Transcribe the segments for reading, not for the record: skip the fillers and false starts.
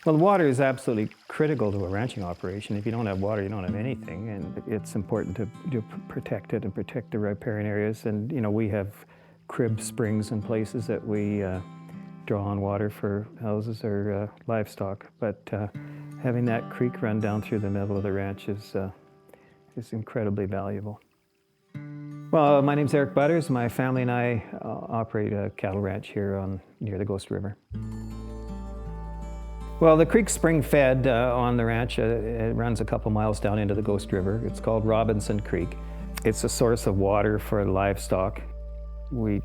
Well, the water is absolutely critical to a ranching operation. If you don't have water, you don't have anything, and it's important to protect it and protect the riparian areas. And we have crib springs and places that we draw on water for houses or livestock. But having that creek run down through the middle of the ranch is incredibly valuable. Well, my name's Erik Butters. My family and I operate a cattle ranch here near the Ghost River. Well, the creek's spring-fed on the ranch. It runs a couple miles down into the Ghost River. It's called Robinson Creek. It's a source of water for livestock. We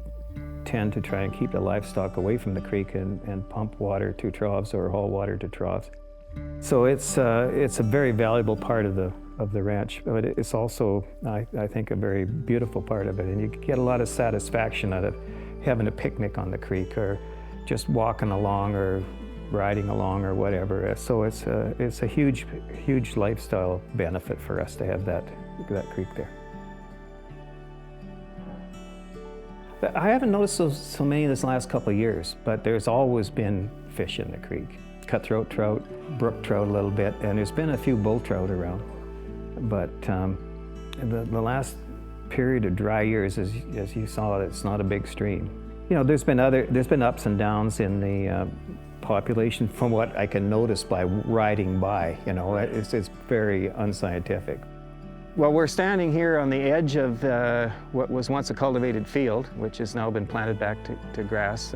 tend to try and keep the livestock away from the creek and pump water to troughs or haul water to troughs. So it's a very valuable part of the ranch, but it's also, I think, a very beautiful part of it. And you get a lot of satisfaction out of having a picnic on the creek or just walking along or riding along or whatever. So it's a huge lifestyle benefit for us to have that creek there. I haven't noticed so many this last couple of years, but there's always been fish in the creek. Cutthroat trout, brook trout a little bit, and there's been a few bull trout around. But the last period of dry years, as you saw, it's not a big stream. There's been ups and downs in the population from what I can notice by riding by. It's very unscientific. Well, we're standing here on the edge of what was once a cultivated field, which has now been planted back to grass,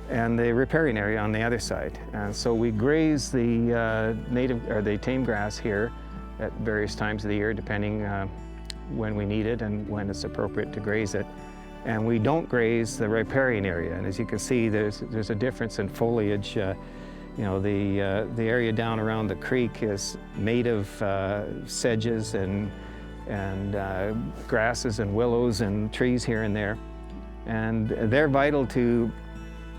and the riparian area on the other side. And so we graze the native or the tame grass here at various times of the year, depending when we need it and when it's appropriate to graze it. And we don't graze the riparian area. And as you can see, there's a difference in foliage. The area down around the creek is native sedges and grasses and willows and trees here and there. And they're vital to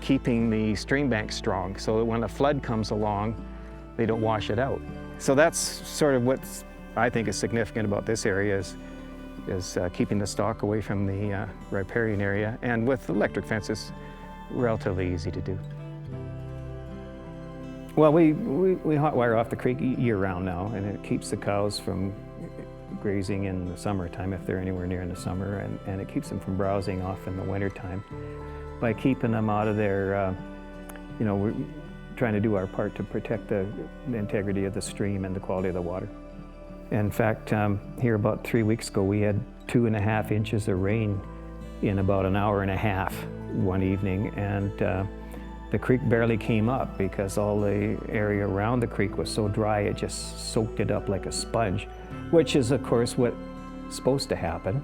keeping the stream bank strong so that when a flood comes along, they don't wash it out. So that's sort of what I think is significant about this area is keeping the stock away from the riparian area. And with electric fences, relatively easy to do. Well, we hot wire off the creek year-round now, and it keeps the cows from grazing in the summertime if they're anywhere near in the summer, and it keeps them from browsing off in the wintertime. By keeping them out of there, we're trying to do our part to protect the integrity of the stream and the quality of the water. In fact, here about 3 weeks ago, we had 2.5 inches of rain in about an hour and a half one evening, and the creek barely came up because all the area around the creek was so dry it just soaked it up like a sponge, which is, of course, what's supposed to happen,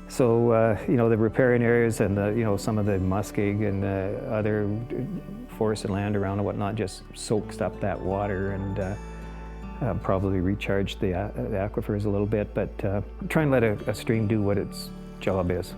So the riparian areas and some of the muskeg and other forested land around and whatnot just soaks up that water and probably recharged the aquifers a little bit, but try and let a stream do what its job is.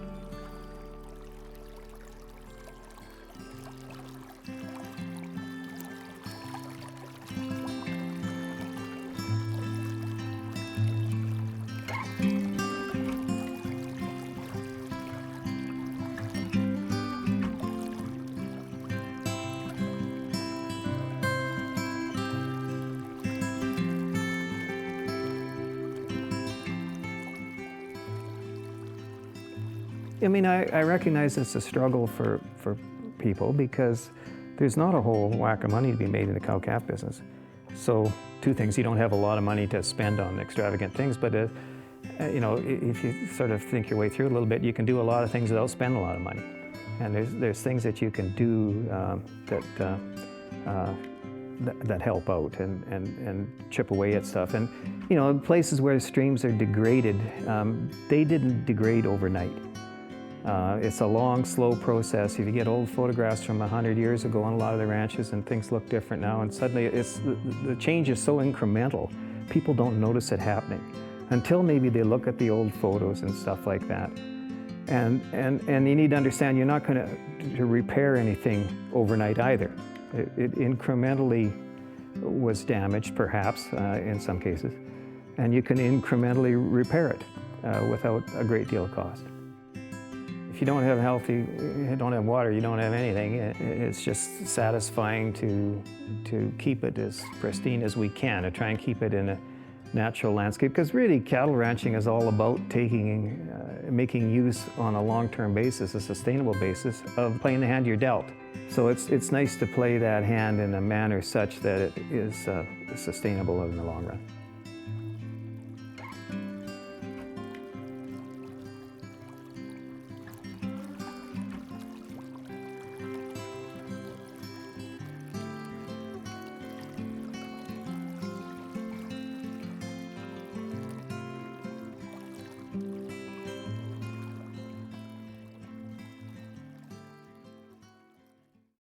I recognize it's a struggle for people because there's not a whole whack of money to be made in the cow-calf business. So two things: you don't have a lot of money to spend on extravagant things, but if you sort of think your way through it a little bit, you can do a lot of things without spending a lot of money. And there's things that you can do that help out and chip away at stuff. And places where streams are degraded, they didn't degrade overnight. It's a long, slow process. If you get old photographs from 100 years ago on a lot of the ranches, and things look different now, and suddenly the change is so incremental, people don't notice it happening until maybe they look at the old photos and stuff like that. And you need to understand, you're not going to repair anything overnight either. It incrementally was damaged, perhaps, in some cases, and you can incrementally repair it without a great deal of cost. If you don't have healthy, you don't have water, you don't have anything. It's just satisfying to keep it as pristine as we can, to try and keep it in a natural landscape. Because really, cattle ranching is all about making use on a long-term basis, a sustainable basis, of playing the hand you're dealt. So it's nice to play that hand in a manner such that it is sustainable in the long run.